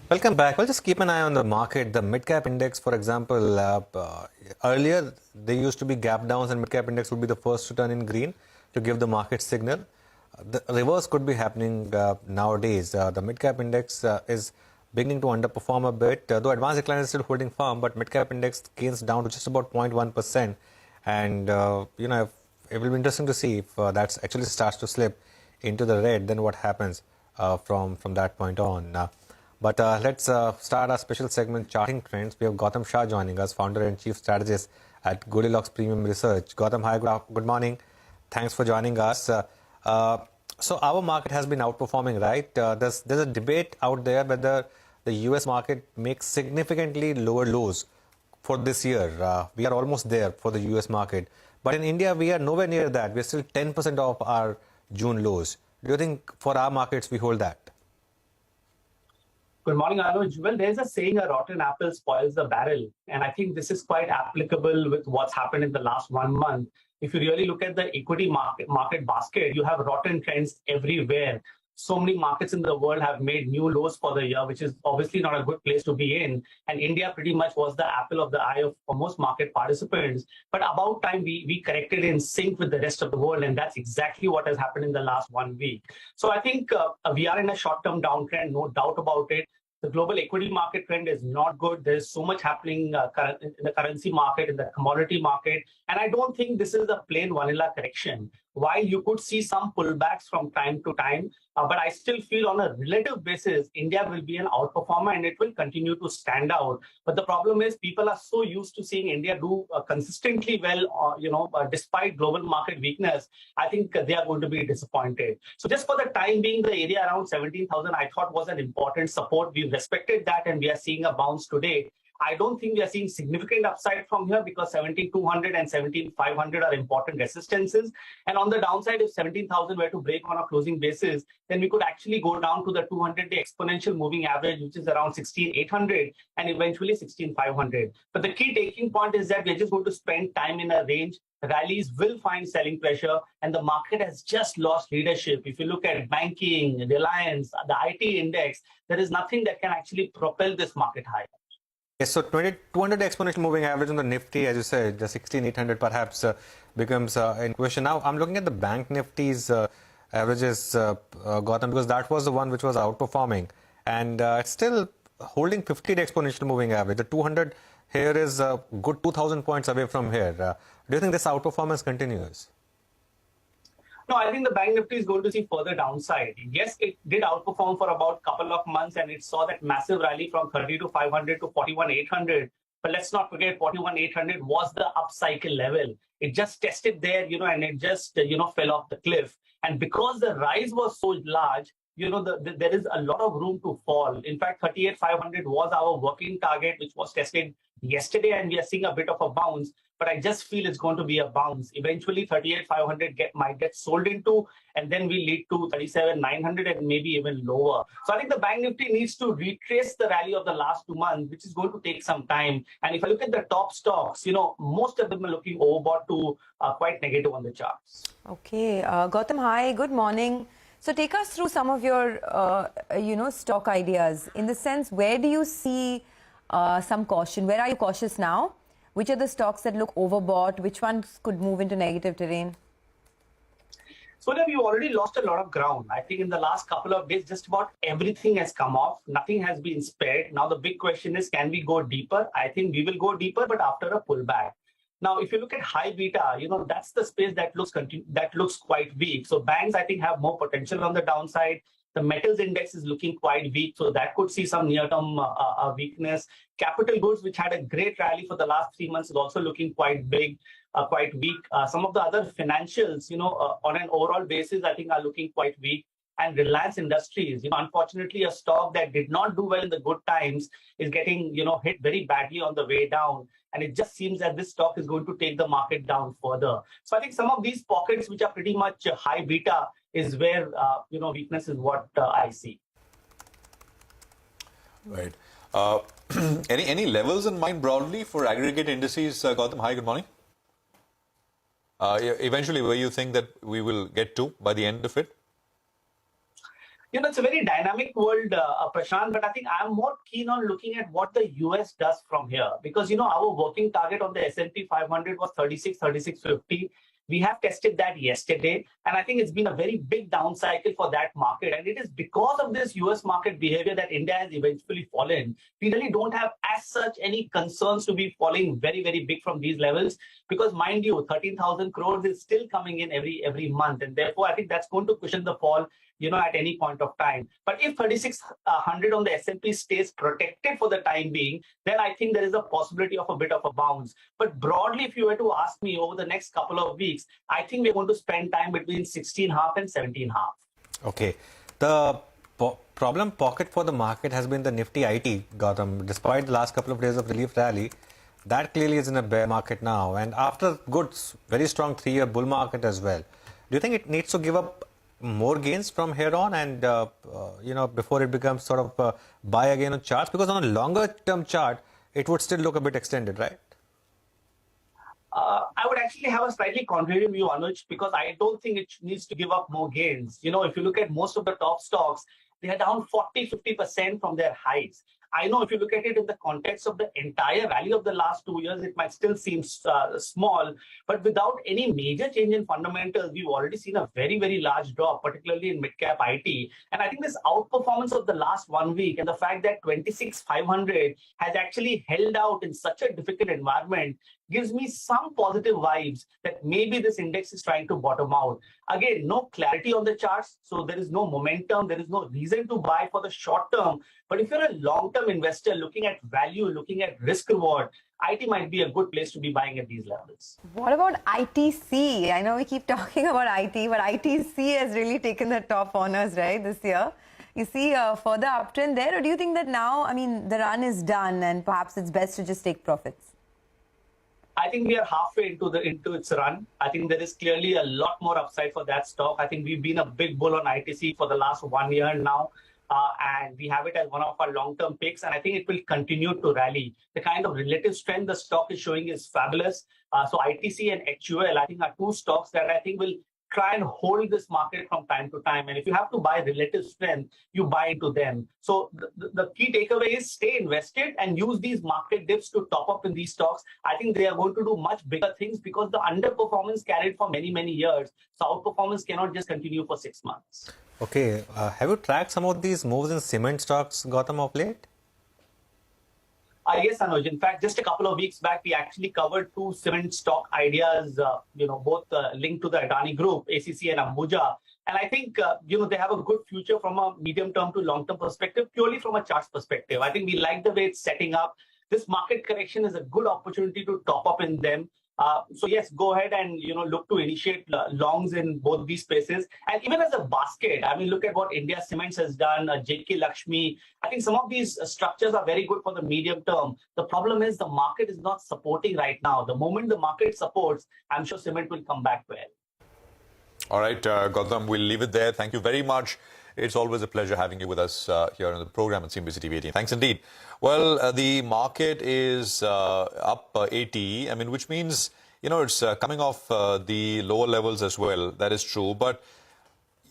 Welcome back. Well, just keep an eye on the market. The mid-cap index, for example, earlier there used to be gap downs and mid-cap index would be the first to turn in green to give the market signal. The reverse could be happening nowadays. The mid-cap index is beginning to underperform a bit, though advanced decline is still holding firm, but mid-cap index gains down to just about 0.1%. And, it will be interesting to see if that actually starts to slip into the red, then what happens from that point on. But let's start our special segment, Charting Trends. We have Gautam Shah joining us, founder and chief strategist at Goldilocks Premium Research. Gautam, hi, good morning. Thanks for joining us. So our market has been outperforming, right? There's a debate out there whether the US market makes significantly lower lows for this year. We are almost there for the US market. But in India, we are nowhere near that. We're still 10% off our June lows. Do you think for our markets we hold that? Good morning, Anuj. Well, there's a saying, a rotten apple spoils the barrel. And I think this is quite applicable with what's happened in the last 1 month. If you really look at the equity market basket, you have rotten trends everywhere. So many markets in the world have made new lows for the year, which is obviously not a good place to be in. And India pretty much was the apple of the eye of most market participants. But about time we corrected in sync with the rest of the world. And that's exactly what has happened in the last 1 week. So I think we are in a short-term downtrend, no doubt about it. The global equity market trend is not good. There's so much happening in the currency market, in the commodity market. And I don't think this is a plain vanilla correction. While you could see some pullbacks from time to time, but I still feel on a relative basis, India will be an outperformer and it will continue to stand out. But the problem is people are so used to seeing India do consistently well, despite global market weakness. I think they are going to be disappointed. So just for the time being, the area around 17,000 I thought was an important support. We've respected that and we are seeing a bounce today. I don't think we are seeing significant upside from here because 17,200 and 17,500 are important resistances. And on the downside, if 17,000 were to break on a closing basis, then we could actually go down to the 200-day exponential moving average, which is around 16,800 and eventually 16,500. But the key taking point is that we're just going to spend time in a range. Rallies will find selling pressure and the market has just lost leadership. If you look at banking, Reliance, the IT index, there is nothing that can actually propel this market higher. Yes, so 200 exponential moving average on the Nifty, as you said, the 16,800 perhaps becomes in question. Now, I'm looking at the bank Nifty's averages, Gautam, because that was the one which was outperforming. And it's still holding 50 exponential moving average. The 200 here is a good 2,000 points away from here. Do you think this outperformance continues? No, I think the bank Nifty is going to see further downside. Yes, it did outperform for about a couple of months and it saw that massive rally from 32,500 to 41,800. But let's not forget 41,800 was the upcycle level. It just tested there, and it just, fell off the cliff. And because the rise was so large, there is a lot of room to fall. In fact, 38,500 was our working target, which was tested yesterday, and we are seeing a bit of a bounce. But I just feel it's going to be a bounce. Eventually, 38,500 might get sold into, and then we lead to 37,900 and maybe even lower. So I think the bank Nifty needs to retrace the rally of the last 2 months, which is going to take some time. And if I look at the top stocks, most of them are looking overbought to quite negative on the charts. Okay, Gautam, hi, good morning. So take us through some of your, stock ideas. In the sense, where do you see some caution? Where are you cautious now? Which are the stocks that look overbought? Which ones could move into negative terrain? So that we've already lost a lot of ground. I think in the last couple of days, just about everything has come off. Nothing has been spared. Now the big question is, can we go deeper? I think we will go deeper, but after a pullback. Now, if you look at high beta, that's the space that looks quite weak. So banks, I think, have more potential on the downside. The metals index is looking quite weak, so that could see some near-term weakness. Capital goods, which had a great rally for the last 3 months, is also looking quite weak. Some of the other financials, on an overall basis, I think are looking quite weak. And Reliance Industries, unfortunately, a stock that did not do well in the good times is getting, hit very badly on the way down. And it just seems that this stock is going to take the market down further. So I think some of these pockets, which are pretty much high beta, is where, weakness is what I see. Right. Any levels in mind broadly for aggregate indices, Gautam? Hi, good morning. Eventually, where you think that we will get to by the end of it? It's a very dynamic world, Prashant, but I think I'm more keen on looking at what the US does from here because, our working target on the S&P 500 was 36, 36.50. We have tested that yesterday, and I think it's been a very big down cycle for that market. And it is because of this US market behavior that India has eventually fallen. We really don't have as such any concerns to be falling very, very big from these levels because, mind you, 13,000 crores is still coming in every month. And therefore, I think that's going to cushion the fall at any point of time. But if 3600 on the S&P stays protected for the time being, then I think there is a possibility of a bit of a bounce. But broadly, if you were to ask me over the next couple of weeks, I think we're going to spend time between 16.5 and 17.5. Okay. The problem pocket for the market has been the Nifty IT, Gautam. Despite the last couple of days of relief rally, that clearly is in a bear market now. And after good, very strong 3-year bull market as well, do you think it needs to give up more gains from here on and, before it becomes sort of buy again on charts? Because on a longer term chart, it would still look a bit extended, right? I would actually have a slightly contrarian view, Anuj, because I don't think it needs to give up more gains. If you look at most of the top stocks, they are down 40-50% from their highs. I know if you look at it in the context of the entire rally of the last 2 years, it might still seem small, but without any major change in fundamentals, we've already seen a very, very large drop, particularly in mid-cap IT. And I think this outperformance of the last 1 week and the fact that 26,500 has actually held out in such a difficult environment gives me some positive vibes that maybe this index is trying to bottom out. Again, no clarity on the charts, so there is no momentum, there is no reason to buy for the short term. But if you're a long-term investor looking at value, looking at risk reward, IT might be a good place to be buying at these levels. What about ITC? I know we keep talking about IT, but ITC has really taken the top honors, right, this year. You see a further uptrend there, or do you think that now, the run is done and perhaps it's best to just take profits? I think we are halfway into its run. I think there is clearly a lot more upside for that stock. I think we've been a big bull on ITC for the last 1 year now. And we have it as one of our long-term picks, and I think it will continue to rally. The kind of relative strength the stock is showing is fabulous. So ITC and HUL, I think, are two stocks that I think will try and hold this market from time to time. And if you have to buy relative strength, you buy into them. So the key takeaway is stay invested and use these market dips to top up in these stocks. I think they are going to do much bigger things because the underperformance carried for many, many years. So outperformance cannot just continue for 6 months. Okay. Have you tracked some of these moves in cement stocks, Gautam, of late? Yes, Anuj. In fact, just a couple of weeks back, we actually covered 2 cement stock ideas, both linked to the Adani Group, ACC and Ambuja. And I think, they have a good future from a medium-term to long-term perspective, purely from a charts perspective. I think we like the way it's setting up. This market correction is a good opportunity to top up in them. So yes, go ahead and look to initiate longs in both these spaces. And even as a basket, look at what India Cements has done, JK Lakshmi. I think some of these structures are very good for the medium term. The problem is the market is not supporting right now. The moment the market supports, I'm sure cement will come back well. All right, Gautam, we'll leave it there. Thank you very much. It's always a pleasure having you with us here on the program at CNBC-TV18. Thanks indeed. Well, the market is up 80, which means, it's coming off the lower levels as well. That is true. But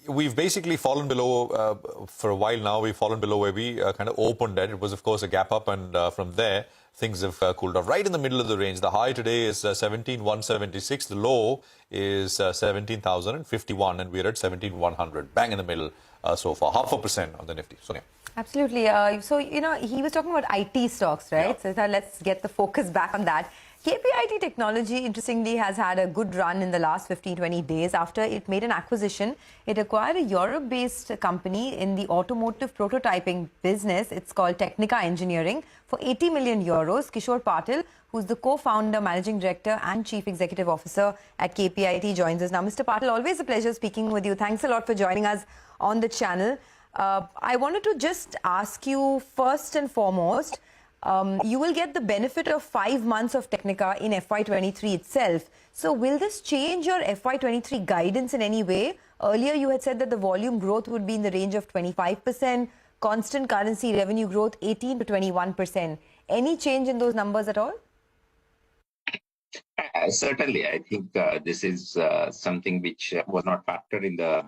we've basically fallen below for a while now. We've fallen below where we kind of opened at. It was, of course, a gap up. And from there, things have cooled off right in the middle of the range. The high today is 17,176. The low is 17,051. And we're at 17,100. Bang in the middle so far. 0.5% on the Nifty. Sonia. Absolutely. So, he was talking about IT stocks, right? Yeah. So let's get the focus back on that. KPIT Technology, interestingly, has had a good run in the last 15-20 days after it made an acquisition. It acquired a Europe-based company in the automotive prototyping business. It's called Technica Engineering for 80 million euros. Kishore Patil, who's the co-founder, managing director and chief executive officer at KPIT, joins us now. Mr. Patil, always a pleasure speaking with you. Thanks a lot for joining us on the channel. I wanted to just ask you first and foremost, you will get the benefit of 5 months of Technica in FY23 itself. So will this change your FY23 guidance in any way? Earlier you had said that the volume growth would be in the range of 25%, constant currency revenue growth 18 to 21%. Any change in those numbers at all? Certainly, I think this is something which was not factored in the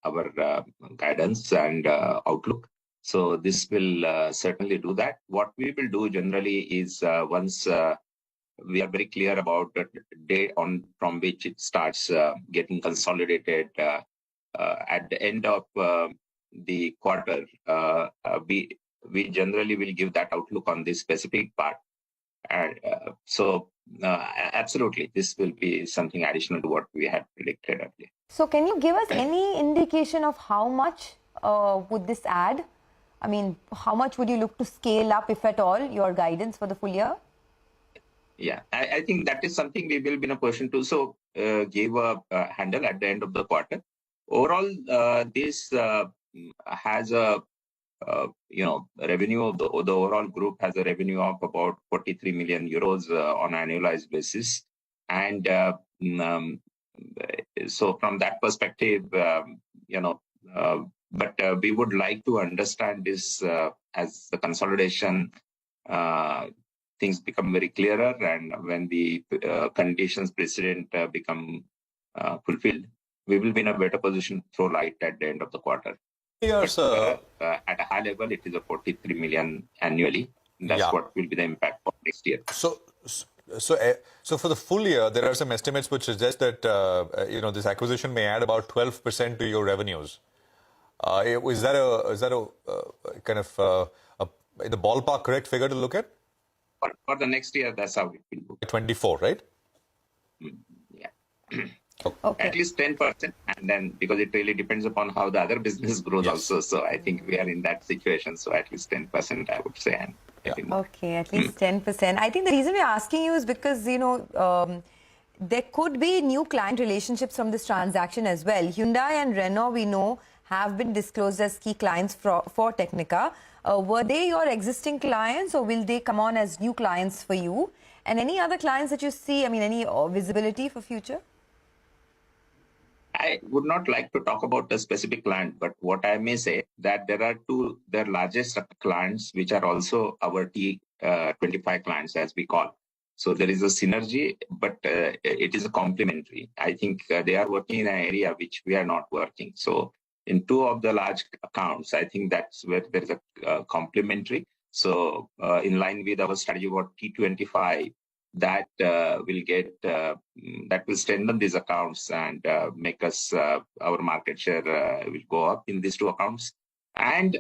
our guidance and outlook. So this will certainly do that. What we will do generally is once we are very clear about the date on from which it starts getting consolidated at the end of the quarter, we generally will give that outlook on this specific part. And absolutely, this will be something additional to what we had predicted earlier. So can you give us any indication of how much would this add? I mean, how much would you look to scale up, if at all, your guidance for the full year? Yeah, I think that is something we will be in a position to give a handle at the end of the quarter. Overall, this has a revenue of the overall group has a revenue of about 43 million euros on an annualized basis, and so from that perspective, but we would like to understand this as the consolidation things become very clearer, and when the conditions precedent become fulfilled, we will be in a better position to throw light at the end of the quarter. Yes, at a high level, it is a 43 million annually. That's what will be the impact for next year. So for the full year, there are some estimates which suggest that this acquisition may add about 12% to your revenues. Is that a kind of in the ballpark correct figure to look at? For the next year, that's how it will look. 24, right? Yeah. Okay. At least 10%, and then because it really depends upon how the other business grows also. So I think we are in that situation. So at least 10%, I would say. And okay, at least 10%. I think the reason we're asking you is because, there could be new client relationships from this transaction as well. Hyundai and Renault, we know, have been disclosed as key clients for Technica. Were they your existing clients, or will they come on as new clients for you? And any other clients that you see, I mean, any visibility for future? I would not like to talk about a specific client, but what I may say that there are their largest clients, which are also our T25 clients, as we call. So there is a synergy, but it is a complementary. I think they are working in an area which we are not working. So in two of the large accounts, I think that's where there is a complementary. So in line with our strategy about T25, that will strengthen these accounts and make us our market share will go up in these two accounts. And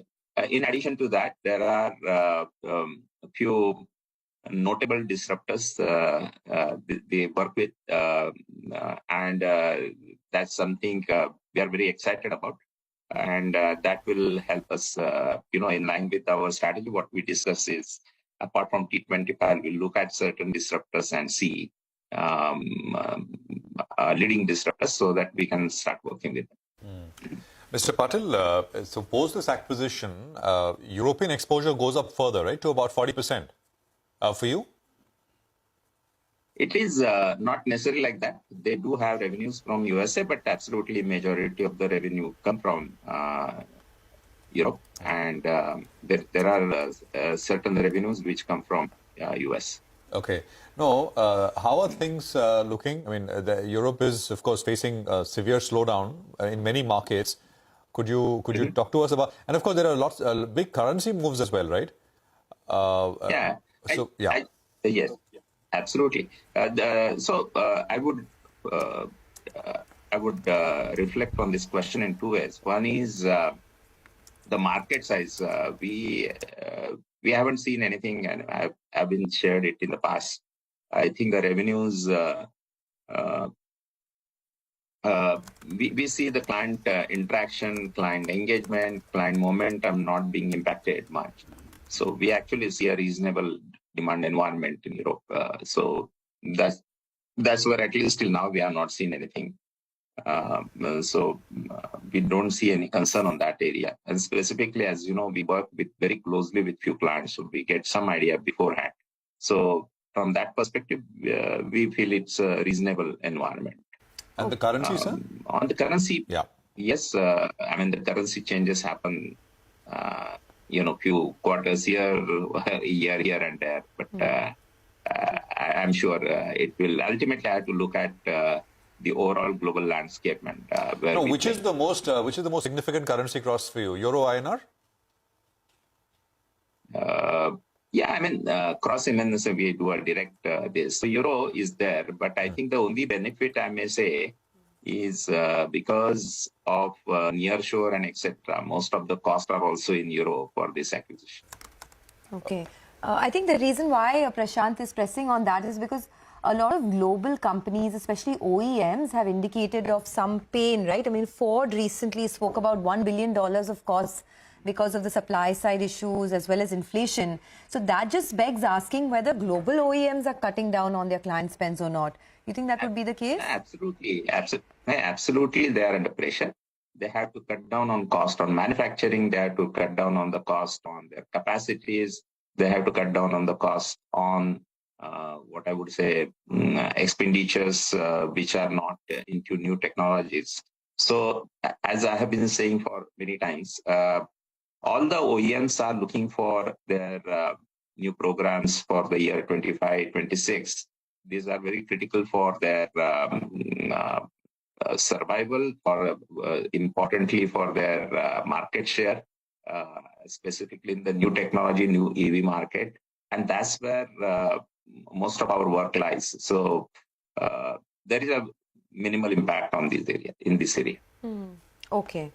in addition to that, there are a few notable disruptors they work with, and that's something we are very excited about. And that will help us, in line with our strategy. What we discuss is, apart from T25, we'll look at certain disruptors and see leading disruptors so that we can start working with them. Mr. Patil, suppose this acquisition, European exposure goes up further, right, to about 40% for you? It is not necessarily like that. They do have revenues from USA, but absolutely majority of the revenue come from Europe, and there are certain revenues which come from US. Okay. No, how are things looking? I mean, Europe is, of course, facing a severe slowdown in many markets. Could you talk to us about? And of course, there are lots big currency moves as well, right? Yes, absolutely. So I would reflect on this question in two ways. One is the market size. We haven't seen anything, and I've been shared it in the past. I think the revenues. We see the client interaction, client engagement, client momentum not being impacted much. So we actually see a reasonable demand environment in Europe. So that's where, at least till now, we have not seen anything. So we don't see any concern on that area. And specifically, as you know, we work very closely with few clients, so we get some idea beforehand. So from that perspective, we feel it's a reasonable environment. And the currency, sir? On the currency, yes. I mean, the currency changes happen, few quarters here and there. But I'm sure it will ultimately have to look at the overall global landscape. And where which is the most significant currency cross for you? Euro INR? Yeah, I mean, cross MNS, we do a direct this. So euro is there, but I think the only benefit I may say is because of nearshore and etc. Most of the costs are also in euro for this acquisition. Okay. I think the reason why Prashant is pressing on that is because a lot of global companies, especially OEMs, have indicated of some pain, right? I mean, Ford recently spoke about $1 billion of costs because of the supply side issues as well as inflation. So that just begs asking whether global OEMs are cutting down on their client spends or not. You think that would be the case? Absolutely. Absolutely. They are under pressure. They have to cut down on cost on manufacturing. They have to cut down on the cost on their capacities. They have to cut down on the cost on what I would say expenditures which are not into new technologies. So as I have been saying for many times, all the OEMs are looking for their new programs for the year 25, 26. These are very critical for their survival, or importantly for their market share, specifically in the new technology, new EV market. And that's where most of our work lies. So there is a minimal impact on this area, in this area. Okay.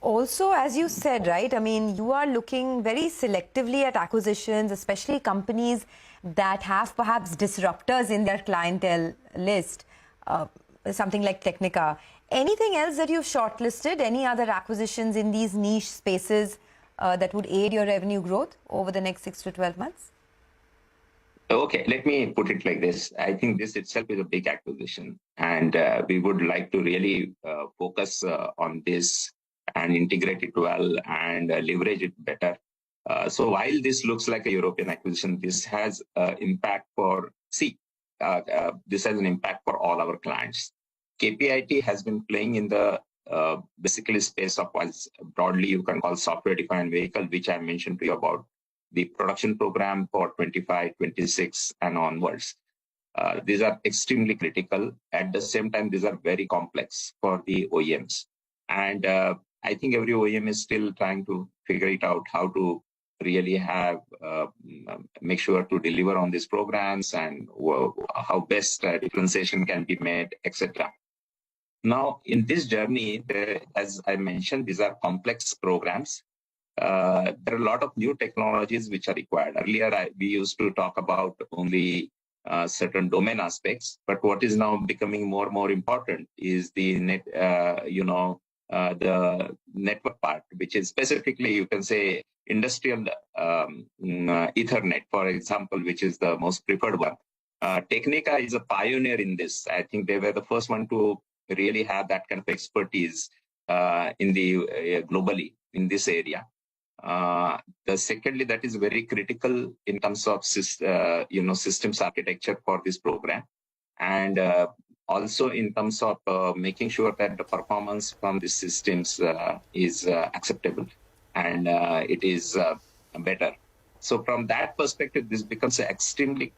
Also, as you said, right, I mean, you are looking very selectively at acquisitions, especially companies that have perhaps disruptors in their clientele list, something like Technica. Anything else that you've shortlisted? Any other acquisitions in these niche spaces that would aid your revenue growth over the next 6 to 12 months? Okay, let me put it like this. I think this itself is a big acquisition, and we would like to really focus on this and integrate it well and leverage it better. So while this looks like a European acquisition, this has impact for, this has an impact for all our clients. KPIT has been playing in the basically space of what broadly you can call software-defined vehicle, which I mentioned to you about the production program for 25, 26 and onwards. These are extremely critical. At the same time, these are very complex for the OEMs. And I think every OEM is still trying to figure it out how to really have, make sure to deliver on these programs and how best differentiation can be made, etc. Now, in this journey, as I mentioned, these are complex programs. There are a lot of new technologies which are required. Earlier, we used to talk about only certain domain aspects, but what is now becoming more and more important is the the network part, which is specifically, you can say, industrial Ethernet, for example, which is the most preferred one. Technica is a pioneer in this. I think they were the first one to really have that kind of expertise in the globally in this area. Secondly, that is very critical in terms of systems architecture for this program, and also in terms of making sure that the performance from the systems is acceptable and it is better. So from that perspective, this becomes an extremely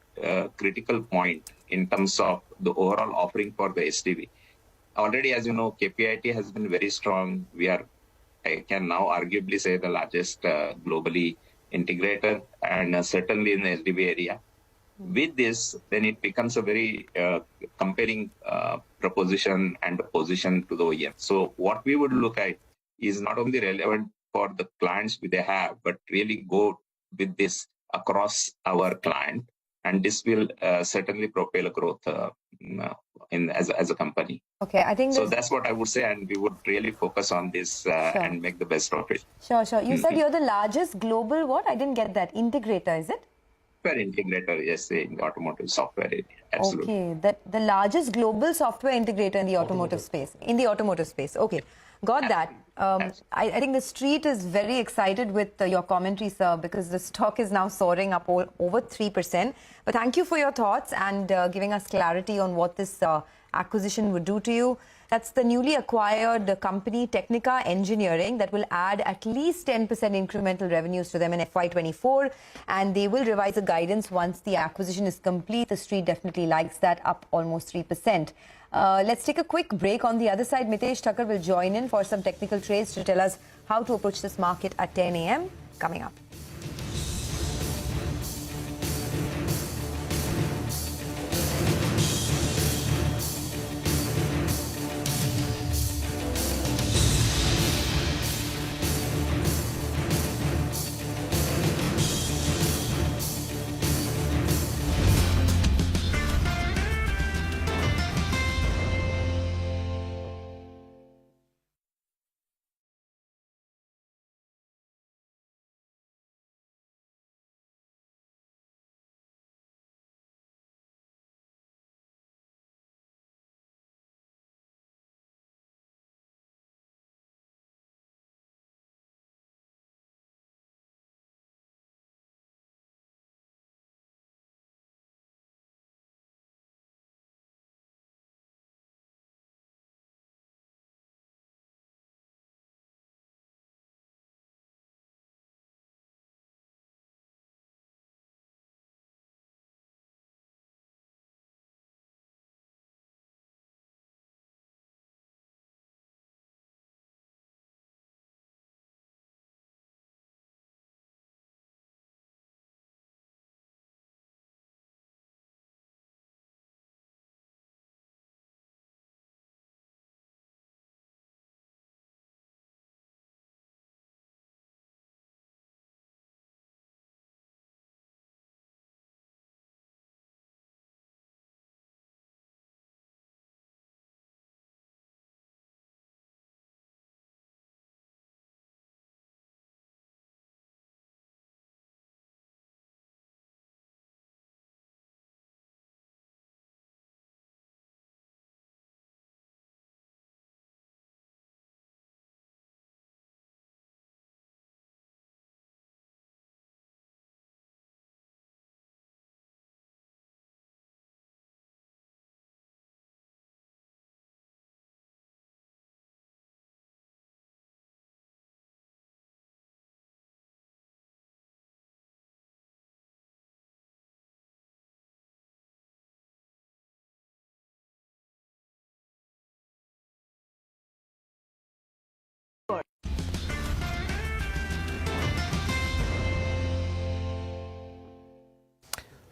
critical point in terms of the overall offering for the SDV. Already, as you know, KPIT has been very strong. We are, I can now arguably say, the largest globally integrator, and certainly in the SDV area. With this, then it becomes a very compelling proposition and position to the OEM. So what we would look at is not only relevant for the clients they have, but really go with this across our client. And this will certainly propel growth as a company. Okay, I think so. That's what I would say, and we would really focus on this sure. and make the best of it. Sure. You said you're the largest global what? I didn't get that. Integrator, is it? Software integrator, yes, in the automotive software area. Absolutely. Okay, the largest global software integrator in the automotive space. In the automotive space. Okay, got that. I think the street is very excited with your commentary, sir, because the stock is now soaring up over 3%. But thank you for your thoughts and giving us clarity on what this acquisition would do to you. That's the newly acquired company Technica Engineering that will add at least 10% incremental revenues to them in FY24, and they will revise the guidance once the acquisition is complete. The street definitely likes that, up almost 3%. Let's take a quick break. On the other side, Mitesh Thakkar will join in for some technical trades to tell us how to approach this market at 10 a.m. coming up.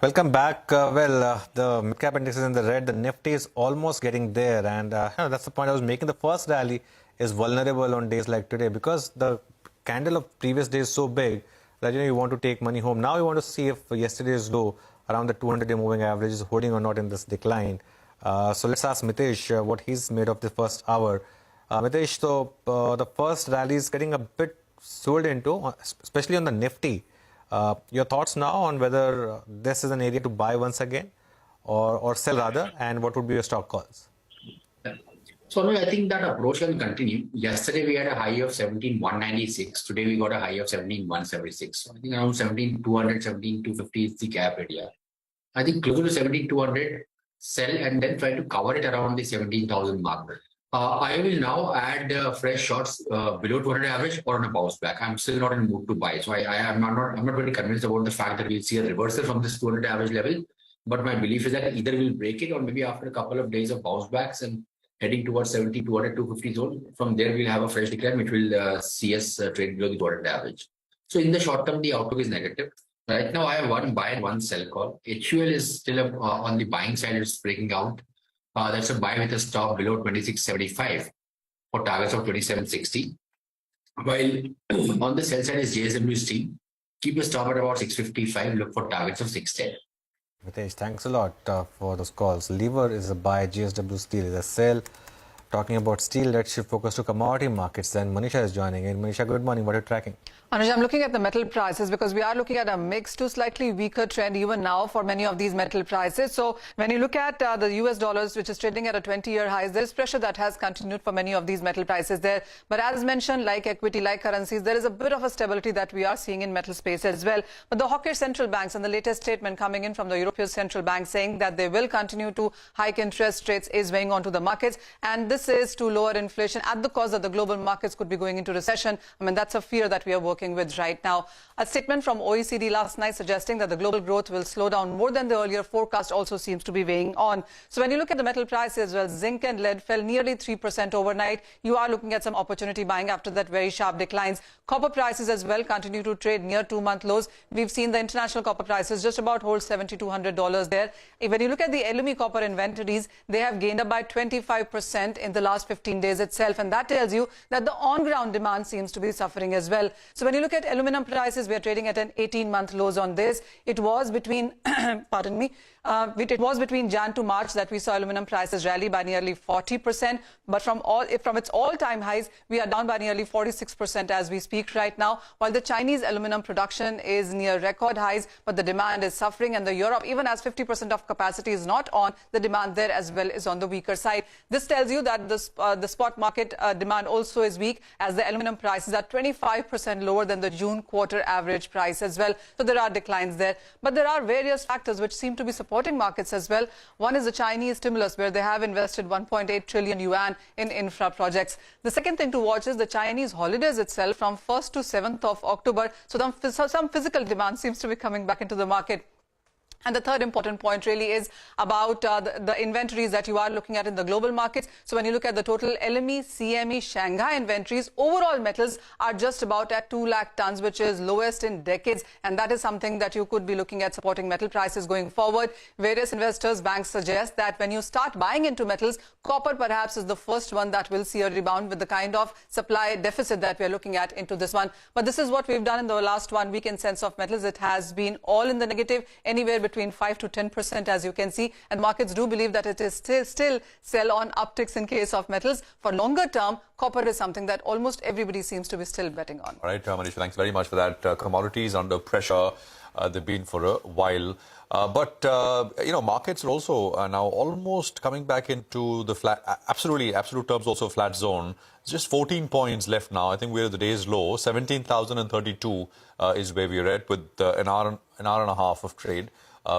Welcome back. The mid-cap index is in the red. The Nifty is almost getting there. And that's the point I was making. The first rally is vulnerable on days like today because the candle of previous day is so big that you want to take money home. Now you want to see if yesterday's low around the 200-day moving average is holding or not in this decline. So let's ask Mitesh what he's made of the first hour. Mitesh, so the first rally is getting a bit sold into, especially on the Nifty. Your thoughts now on whether this is an area to buy once again or sell rather, and what would be your stock calls? So no, I think that approach can continue. Yesterday we had a high of 17,196. Today we got a high of 17,176. So I think around 17,200, 17,250 is the gap area. I think closer to 17,200, sell and then try to cover it around the 17,000 mark. I will now add fresh shots below 200 average or on a bounce back. I'm still not in mood to buy. So I'm not very convinced about the fact that we'll see a reversal from this 200 average level. But my belief is that either we'll break it or maybe after a couple of days of bounce backs and heading towards 70, 200, 250 zone. From there, we'll have a fresh decline, which will see us trade below the 200 average. So in the short term, the outlook is negative. Right now, I have one buy and one sell call. HUL is still on the buying side. It's breaking out. That's a buy with a stop below 26.75 for targets of 27.60. While on the sell side is JSW Steel. Keep a stop at about 6.55. Look for targets of 6.10. Mitesh, thanks a lot for those calls. Lever is a buy, JSW Steel is a sell. Talking about steel, let's shift focus to commodity markets. Then Manisha is joining in. Manisha, good morning. What are you tracking? Anuj, I'm looking at the metal prices because we are looking at a mixed to slightly weaker trend even now for many of these metal prices. So when you look at the US dollars, which is trading at a 20-year high, there is pressure that has continued for many of these metal prices there. But as mentioned, like equity, like currencies, there is a bit of a stability that we are seeing in metal space as well. But the hawkish central banks and the latest statement coming in from the European Central Bank saying that they will continue to hike interest rates is weighing onto the markets. And this is to lower inflation at the cost that the global markets could be going into recession. I mean, that's a fear that we are working with right now. A statement from OECD last night suggesting that the global growth will slow down more than the earlier forecast also seems to be weighing on. So when you look at the metal prices, well, zinc and lead fell nearly 3% overnight. You are looking at some opportunity buying after that very sharp declines. Copper prices as well continue to trade near 2-month lows. We've seen the international copper prices just about hold $7,200 there. When you look at the LME copper inventories, they have gained up by 25% in the last 15 days itself. And that tells you that the on-ground demand seems to be suffering as well. So when you look at aluminum prices, we are trading at an 18-month lows on this. It was between, pardon me, it was between Jan to March that we saw aluminum prices rally by nearly 40%. But from its all-time highs, we are down by nearly 46% as we speak right now. While the Chinese aluminum production is near record highs, but the demand is suffering. And the Europe, even as 50% of capacity is not on, the demand there as well is on the weaker side. This tells you that the spot market demand also is weak, as the aluminum prices are 25% lower than the June quarter average price as well. So there are declines there. But there are various factors which seem to be supporting markets as well. One is the Chinese stimulus, where they have invested 1.8 trillion yuan in infra projects. The second thing to watch is the Chinese holidays itself from 1st to 7th of October. So some physical demand seems to be coming back into the market. And the third important point really is about the inventories that you are looking at in the global markets. So when you look at the total LME, CME, Shanghai inventories, overall metals are just about at 2 lakh tons, which is lowest in decades. And that is something that you could be looking at supporting metal prices going forward. Various investors, banks suggest that when you start buying into metals, copper perhaps is the first one that will see a rebound with the kind of supply deficit that we are looking at into this one. But this is what we've done in the last 1 week in sense of metals. It has been all in the negative, anywhere between 5 to 10%, as you can see. And markets do believe that it is still sell on upticks in case of metals. For longer term, copper is something that almost everybody seems to be still betting on. All right, Manish, thanks very much for that. Commodities under pressure. They've been for a while. But markets are also now almost coming back into the flat, absolute terms also flat zone. It's just 14 points left now. I think we're at the day's low. 17,032 is where we're at, with an hour and a half of trade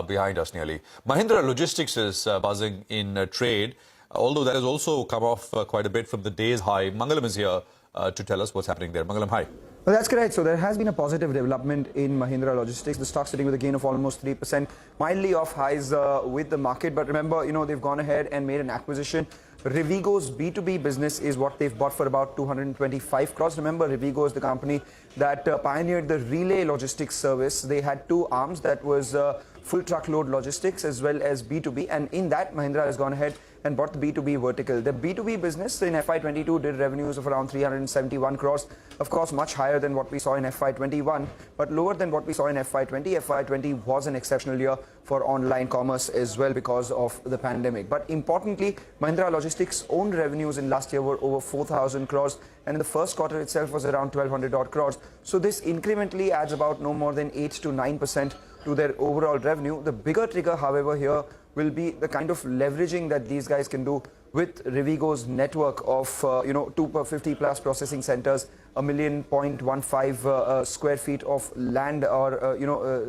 behind us nearly. Mahindra Logistics is buzzing in trade, although that has also come off quite a bit from the day's high. Mangalam is here to tell us what's happening there. Mangalam, hi. Well, that's correct. So there has been a positive development in Mahindra Logistics. The stock sitting with a gain of almost 3%, mildly off highs with the market. But remember, they've gone ahead and made an acquisition. Rivigo's B2B business is what they've bought for about 225 crores. Remember, Rivigo is the company that pioneered the relay logistics service. They had two arms, that was full truckload logistics as well as B2B. And in that, Mahindra has gone ahead and bought the B2B vertical. The B2B business in FY22 did revenues of around 371 crores. Of course, much higher than what we saw in FY21, but lower than what we saw in FY20. FY20 was an exceptional year for online commerce as well because of the pandemic. But importantly, Mahindra Logistics' own revenues in last year were over 4,000 crores, and in the first quarter itself was around 1,200 odd crores. So this incrementally adds about no more than 8 to 9% to their overall revenue. The bigger trigger, however, here will be the kind of leveraging that these guys can do with Rivigo's network of 250 plus processing centers, 1,000,15 square feet of land, or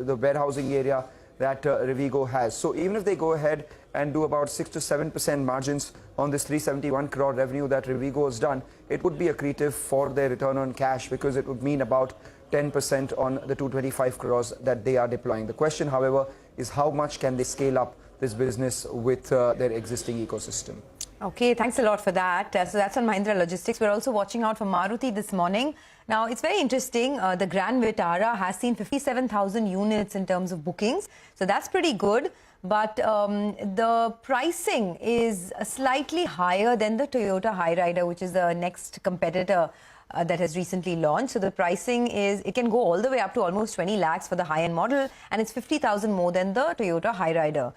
the warehousing area that Rivigo has. So even if they go ahead and do about 6 to 7% margins on this 371 crore revenue that Rivigo has done, it would be accretive for their return on cash, because it would mean about 10% on the 225 crores that they are deploying. The question, however, is how much can they scale up this business with their existing ecosystem. Okay, thanks a lot for that. So that's on Mahindra Logistics. We're also watching out for Maruti this morning. Now, it's very interesting. The Grand Vitara has seen 57,000 units in terms of bookings. So that's pretty good. But the pricing is slightly higher than the Toyota Hyryder, which is the next competitor that has recently launched. So the pricing is, it can go all the way up to almost 20 lakhs for the high-end model, and it's 50,000 more than the Toyota Hyryder.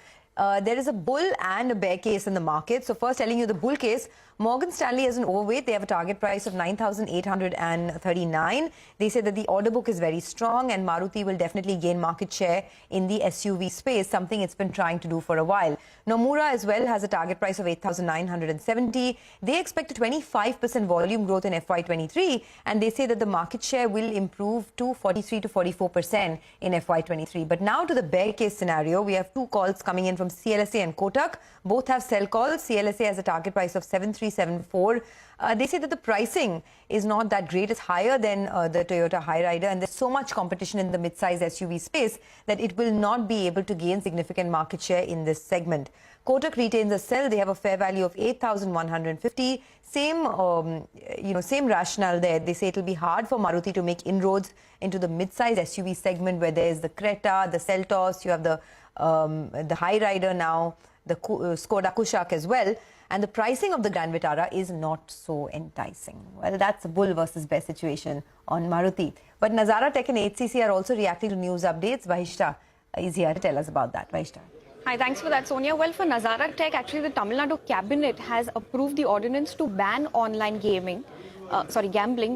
there is a bull and a bear case in the market. So first telling you the bull case, Morgan Stanley is an overweight. They have a target price of 9,839. They say that the order book is very strong and Maruti will definitely gain market share in the SUV space, something it's been trying to do for a while. Nomura as well has a target price of 8,970. They expect a 25% volume growth in FY23 and they say that the market share will improve to 43 to 44% in FY23. But now to the bear case scenario, we have two calls coming in from CLSA and Kotak. Both have sell calls. CLSA has a target price of 7,374. They say that the pricing is not that great. It's higher than the Toyota Hyryder, and there's so much competition in the mid-size SUV space that it will not be able to gain significant market share in this segment. Kotak retains a sell. They have a fair value of 8,150. Same rationale there. They say it'll be hard for Maruti to make inroads into the mid-size SUV segment where there is the Creta, the Seltos, you have the Hyryder now, the Skoda Kushaq as well. And the pricing of the Grand Vitara is not so enticing. Well, that's a bull versus bear situation on Maruti. But Nazara Tech and HCC are also reacting to news updates. Vahishta is here to tell us about that. Vahishta. Hi, thanks for that, Sonia. Well, for Nazara Tech, actually, the Tamil Nadu cabinet has approved the ordinance to ban online gambling,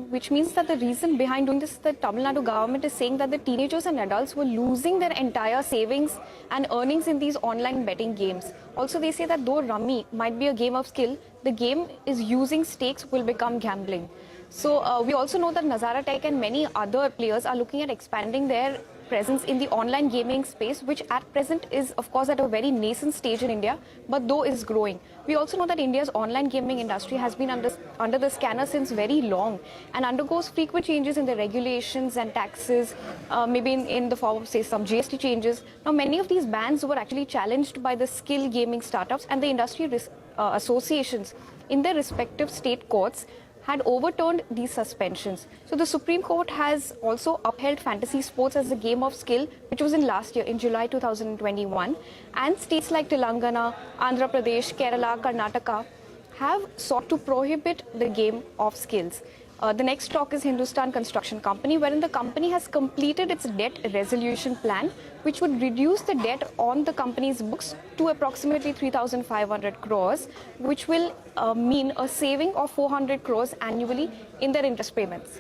which means that the reason behind doing this is the Tamil Nadu government is saying that the teenagers and adults were losing their entire savings and earnings in these online betting games. Also, they say that though Rummy might be a game of skill, the game is using stakes will become gambling. So we also know that Nazara Tech and many other players are looking at expanding their presence in the online gaming space, which at present is, of course, at a very nascent stage in India, but though is growing. We also know that India's online gaming industry has been under the scanner since very long and undergoes frequent changes in the regulations and taxes, maybe in the form of, say, some GST changes. Now, many of these bans were actually challenged by the skill gaming startups and the industry associations in their respective state courts had overturned these suspensions. So the Supreme Court has also upheld fantasy sports as a game of skill, which was in last year, in July 2021. And states like Telangana, Andhra Pradesh, Kerala, Karnataka have sought to prohibit the game of skills. The next stock is Hindustan Construction Company, wherein the company has completed its debt resolution plan, which would reduce the debt on the company's books to approximately 3,500 crores, which will mean a saving of 400 crores annually in their interest payments.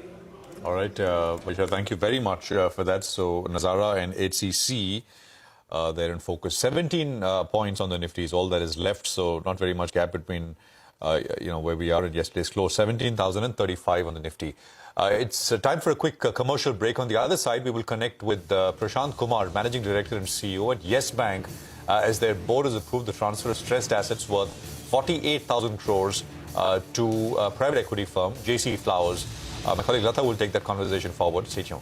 All right, Vishal, thank you very much for that. So Nazara and HCC, they're in focus. 17 points on the Nifty is all that is left, so not very much gap between where we are at yesterday's close, 17,035 on the Nifty. It's time for a quick commercial break. On the other side, we will connect with Prashant Kumar, Managing Director and CEO at Yes Bank, as their board has approved the transfer of stressed assets worth 48,000 crores to a private equity firm, JC Flowers. My colleague Lata will take that conversation forward. Stay tuned.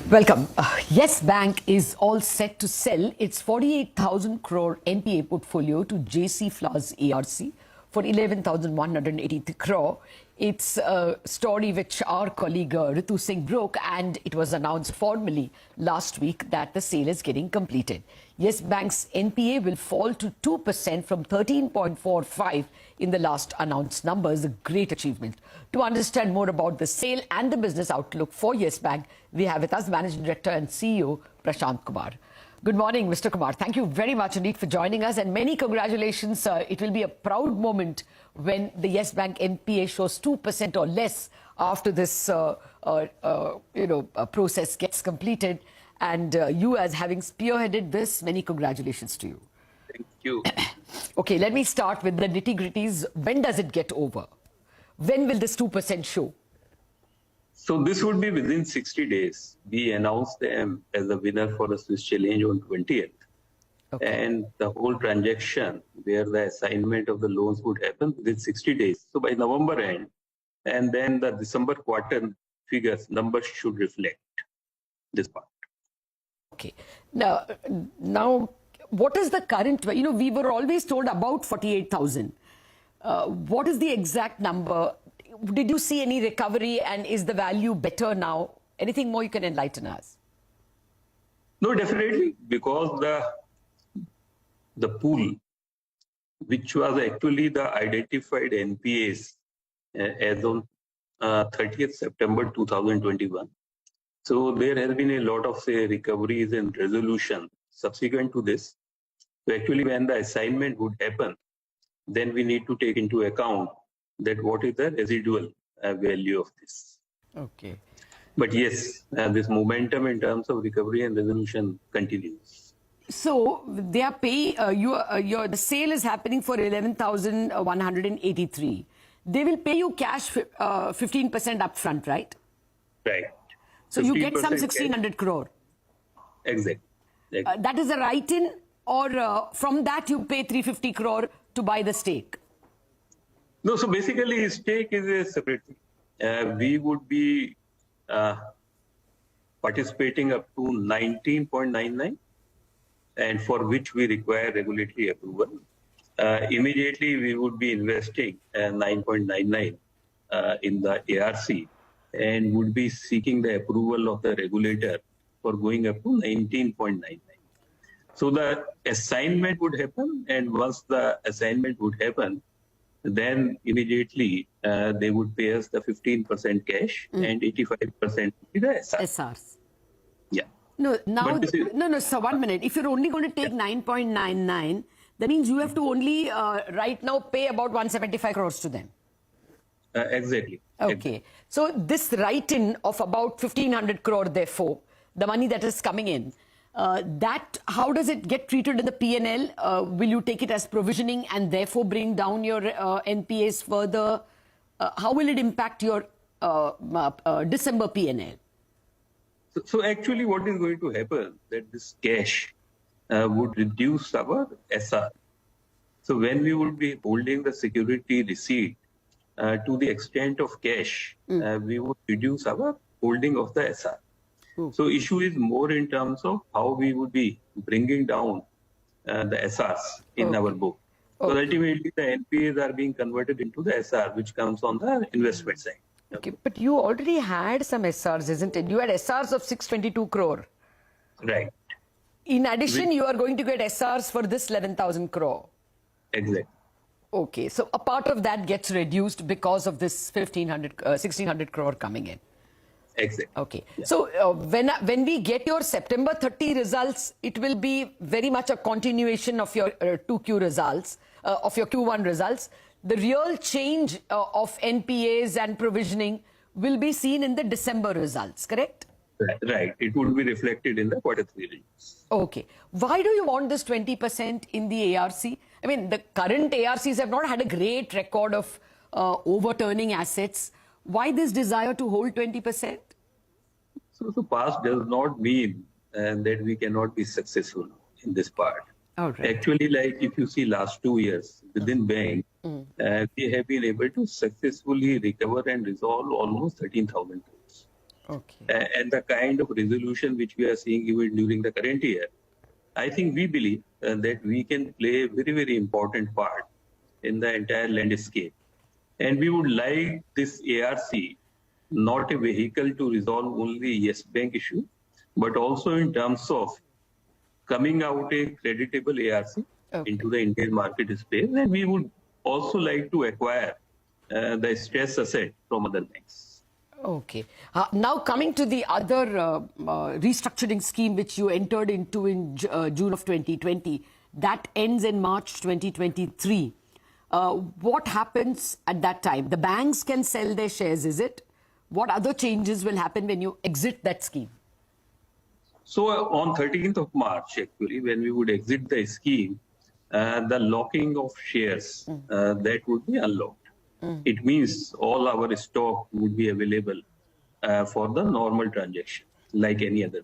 Welcome. Yes Bank is all set to sell its 48,000 crore NPA portfolio to JC Flowers ARC for 11,183 crore. It's a story which our colleague Ritu Singh broke, and it was announced formally last week that the sale is getting completed. Yes Bank's NPA will fall to 2% from 13.45 in the last announced numbers, a great achievement. To understand more about the sale and the business outlook for Yes Bank, we have with us Managing Director and CEO Prashant Kumar. Good morning, Mr. Kumar. Thank you very much indeed for joining us, and many congratulations. It will be a proud moment when the Yes Bank NPA shows 2% or less after this process gets completed. And you, as having spearheaded this, many congratulations to you. Thank you. Okay, let me start with the nitty-gritties. When does it get over? When will this 2% show? So this would be within 60 days. We announced them as the winner for the Swiss Challenge on 20th. Okay. And the whole transaction where the assignment of the loans would happen within 60 days. So by November end, and then the December quarter figures, numbers should reflect this part. Okay. Now, what is the current, we were always told about 48,000. What is the exact number? Did you see any recovery, and is the value better now? Anything more you can enlighten us? No, definitely, because the pool, which was actually the identified NPAs as on 30th September 2021. So there has been a lot of, recoveries and resolution subsequent to this. So actually, when the assignment would happen, then we need to take into account that what is the residual value of this. Okay. But yes, this momentum in terms of recovery and resolution continues. So they are paying, the sale is happening for 11,183. They will pay you cash 15% upfront, right? Right. So you get some 1,600 crore. Exactly. That is a write-in, or from that you pay 350 crore to buy the stake? No, so basically stake is a separate thing. We would be participating up to 19.99, and for which we require regulatory approval. Immediately we would be investing 9.99 in the ARC, and would be seeking the approval of the regulator for going up to 19.99. So the assignment would happen, and once the assignment would happen, then immediately they would pay us the 15% cash and 85% the SRs. Yeah. No, now, so 1 minute. If you're only going to take 9.99, that means you have to only right now pay about 175 crores to them. Exactly. Okay. Exactly. So this write-in of about 1,500 crore, therefore, the money that is coming in, that, how does it get treated in the P&L? Will you take it as provisioning and therefore bring down your NPAs further? How will it impact your December P&L? So actually what is going to happen, that this cash would reduce our SR. So when we would be holding the security receipt to the extent of cash, we would reduce our holding of the SR. So issue is more in terms of how we would be bringing down the SRs in our book. So ultimately the NPAs are being converted into the SR, which comes on the investment side. Okay, but you already had some SRs, isn't it? You had SRs of 622 crore. Right. In addition, you are going to get SRs for this 11,000 crore. Exactly. Okay, so a part of that gets reduced because of this 1,600 crore coming in. Exactly. Okay. Yeah. So when we get your September 30 results, it will be very much a continuation of your 2Q results, of your Q1 results. The real change of NPAs and provisioning will be seen in the December results, correct? Right. It would be reflected in the quarter 3 results. Okay. Why do you want this 20% in the ARC? I mean, the current ARCs have not had a great record of overturning assets. Why this desire to hold 20%? So past does not mean that we cannot be successful in this part. All right. Actually, like if you see last 2 years within bank, we have been able to successfully recover and resolve almost 13,000 crores. And the kind of resolution which we are seeing even during the current year, I think we believe that we can play a very, very important part in the entire landscape. And we would like this ARC not a vehicle to resolve only Yes Bank issue, but also in terms of coming out a creditable ARC into the Indian market space. And we would also like to acquire the stress asset from other banks. Okay. Now coming to the other restructuring scheme which you entered into in June of 2020, that ends in March 2023. What happens at that time? The banks can sell their shares, is it? What other changes will happen when you exit that scheme? So on 13th of March, actually, when we would exit the scheme, the locking of shares, that would be unlocked. It means all our stock would be available for the normal transaction, like any other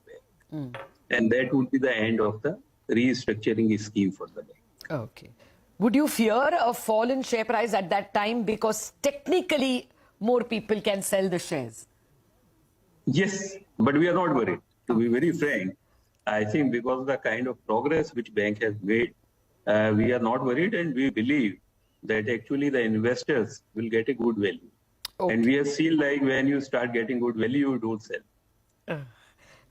bank. And that would be the end of the restructuring scheme for the bank. Okay. Would you fear a fall in share price at that time because technically more people can sell the shares? Yes, but we are not worried. To be very frank, I think because of the kind of progress which bank has made, we are not worried, and we believe that actually the investors will get a good value. And we have seen, like, when you start getting good value, you don't sell.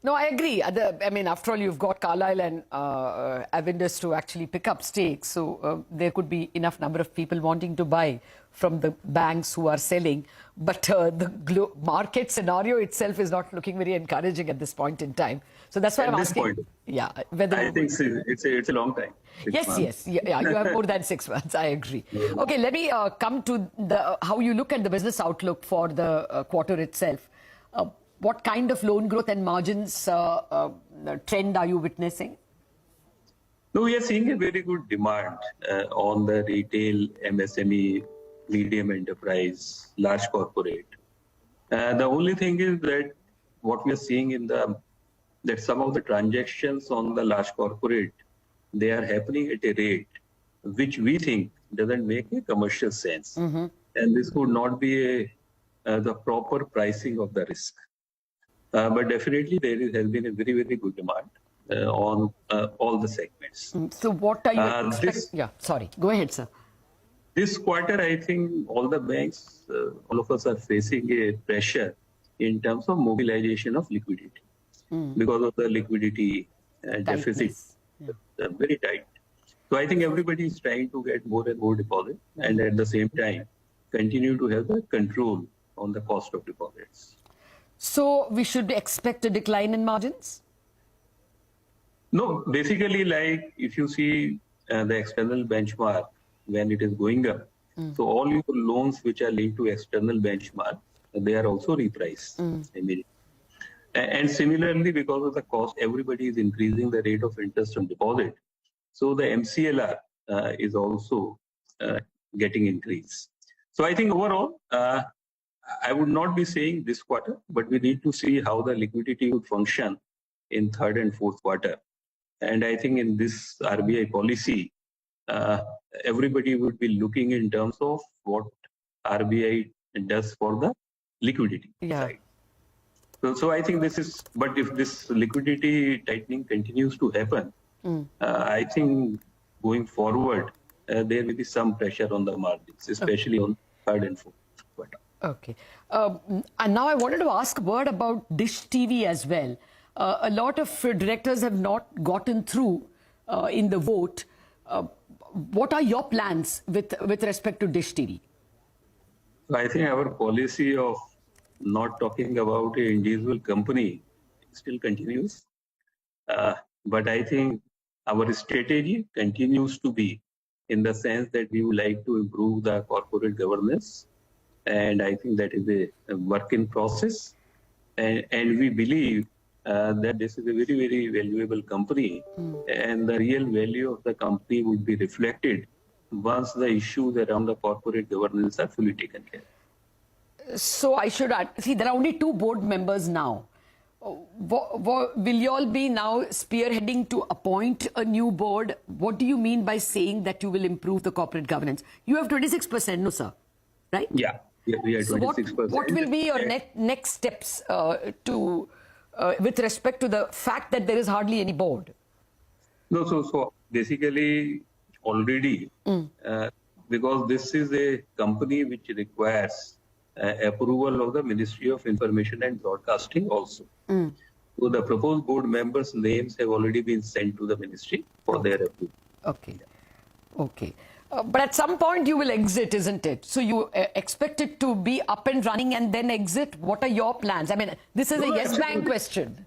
No, I agree. I mean, after all, you've got Carlyle and Avendus to actually pick up stakes. So there could be enough number of people wanting to buy from the banks who are selling. But the market scenario itself is not looking very encouraging at this point in time. So that's why I'm asking. Point, yeah, whether I think it's a long time. Yes. Yeah, you have more than 6 months. I agree. Okay, let me come to how you look at the business outlook for the quarter itself. What kind of loan growth and margins trend are you witnessing? No, we are seeing a very good demand on the retail, MSME, medium enterprise, large corporate. The only thing is that what we are seeing in that some of the transactions on the large corporate, they are happening at a rate which we think doesn't make a commercial sense. And this would not be the proper pricing of the risk. But definitely there has been a very, very good demand on all the segments. So what are you expecting? Yeah, sorry. Go ahead, sir. This quarter, I think all the banks, all of us are facing a pressure in terms of mobilization of liquidity because of the liquidity deficit. Very tight. So I think everybody is trying to get more and more deposit and at the same time continue to have the control on the cost of deposits. So we should expect a decline in margins? No, basically, like if you see the external benchmark when it is going up, so all your loans which are linked to external benchmark, they are also repriced immediately. And similarly, because of the cost, everybody is increasing the rate of interest on deposit. So the MCLR is also getting increased. So I think overall, I would not be saying this quarter, but we need to see how the liquidity would function in third and fourth quarter. And I think in this RBI policy, everybody would be looking in terms of what RBI does for the liquidity side. So I think this is, but if this liquidity tightening continues to happen, I think going forward, there will be some pressure on the margins, especially on third and fourth quarter. Okay. And now I wanted to ask a word about Dish TV as well. A lot of directors have not gotten through in the vote. What are your plans with respect to Dish TV? I think our policy of not talking about an individual company still continues. But I think our strategy continues to be in the sense that we would like to improve the corporate governance. And I think that is a work in process. And we believe that this is a very, very valuable company. And the real value of the company would be reflected once the issues around the corporate governance are fully taken care of. So I should add, see, there are only 2 board members now. Will you all be now spearheading to appoint a new board? What do you mean by saying that you will improve the corporate governance? You have 26%, no, sir? Right? Yeah. We are So 26%. what will be your next steps with respect to the fact that there is hardly any board? No, so basically already, because this is a company which requires approval of the Ministry of Information and Broadcasting also. So the proposed board members' names have already been sent to the ministry for their approval. Okay. Okay. But at some point you will exit, isn't it? So you expect it to be up and running and then exit? What are your plans? I mean, this is a Yes Bank question.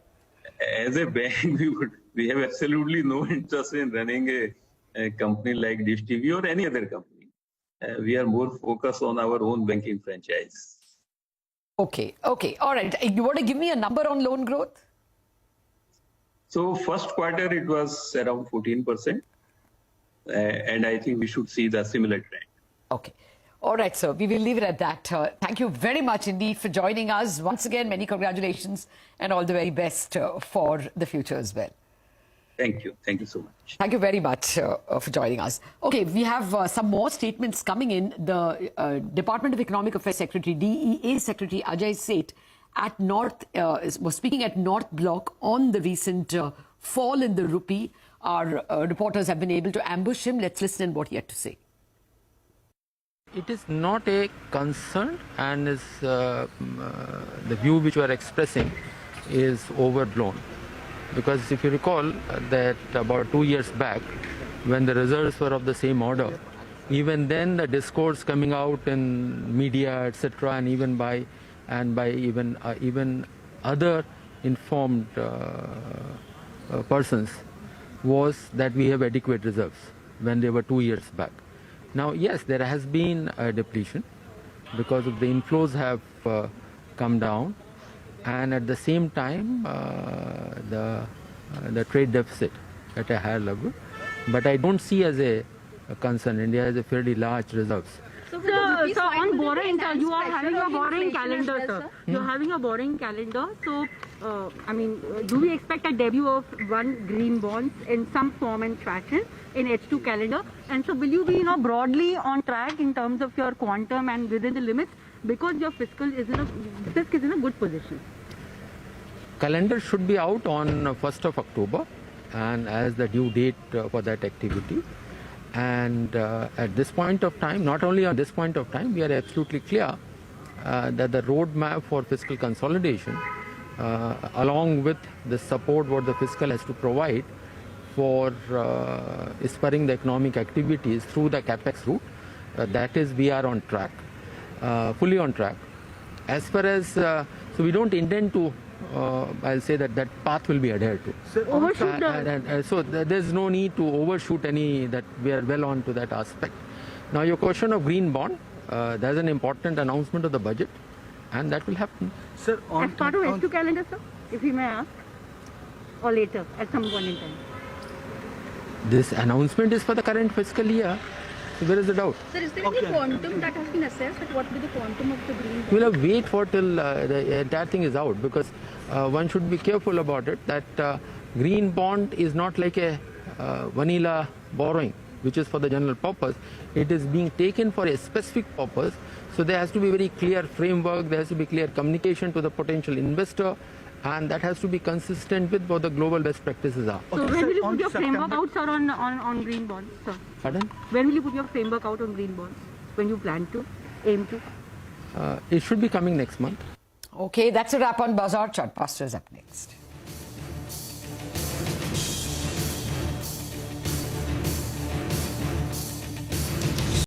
As a bank, we have absolutely no interest in running a company like Dish TV or any other company. We are more focused on our own banking franchise. Okay. Okay. All right. You want to give me a number on loan growth? So first quarter, it was around 14%. And I think we should see the similar trend. Okay. All right, sir. We will leave it at that. Thank you very much indeed for joining us. Once again, many congratulations and all the very best for the future as well. Thank you. Thank you so much. Thank you very much for joining us. Okay, we have some more statements coming in. The Department of Economic Affairs Secretary, DEA Secretary Ajay Seth was speaking at North Block on the recent fall in the rupee. Our reporters have been able to ambush him. Let's listen to what he had to say. It is not a concern, and is the view which we are expressing is overblown. Because if you recall that about 2 years back, when the reserves were of the same order, even then the discourse coming out in media, etc., and even by even other informed persons, was that we have adequate reserves when they were 2 years back. Now, yes, there has been a depletion because of the inflows have come down, and at the same time the trade deficit at a higher level. But I don't see as a concern. India has a fairly large reserves. So on borrowing, you are having a borrowing calendar, sir. You're having a borrowing calendar. So, I mean, do we expect a debut of one green bonds in some form and fashion in H2 calendar? And so, will you be, broadly on track in terms of your quantum and within the limits, because your fiscal is in a good position? Calendar should be out on 1st of October, and as the due date for that activity. And at this point of time, not only on this point of time, we are absolutely clear that the roadmap for fiscal consolidation, along with the support what the fiscal has to provide for spurring the economic activities through the capex route, that is, we are on track, fully on track. As far as, so we don't intend to, I'll say that path will be adhered to. So there's no need to overshoot any, that we are well on to that aspect. Now your question of green bond, there's an important announcement of the budget, and that will happen. Sir, as part of H2 calendar, sir, if we may ask, or later, at some point in time? This announcement is for the current fiscal year. So where is the doubt? Sir, is there any quantum that has been assessed? That what will be the quantum of the green bond? We'll have wait for till the entire thing is out, because one should be careful about it, that green bond is not like a vanilla borrowing, which is for the general purpose. It is being taken for a specific purpose. So there has to be very clear framework, there has to be clear communication to the potential investor, and that has to be consistent with what the global best practices are. So when will you put your framework out, sir, on green bonds, sir? Pardon? When will you put your framework out on green bonds? When you plan to, aim to? It should be coming next month. Okay, that's a wrap on Bazaar. Chartbusters up next.